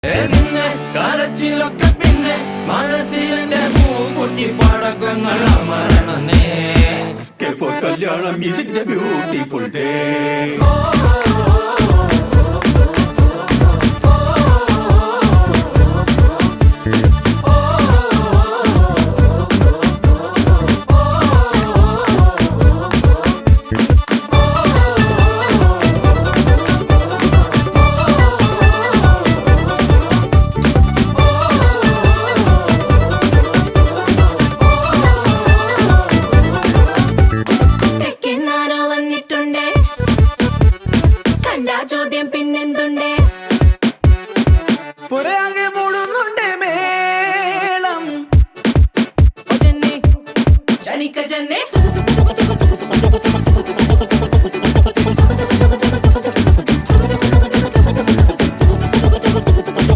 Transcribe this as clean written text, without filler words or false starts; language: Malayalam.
നിന്നെ കരച്ചിലൊക്കെ പിന്നെ മനസ്സിലെ പൂക്കുട്ടി പടക്കങ്ങൾ അമരണേ കല്യാണം മ്യൂസിക്കിന്റെ ബ്യൂട്ടിഫുൾ ഡേ ചോദ്യം പിന്നെന്തുണ്ടേ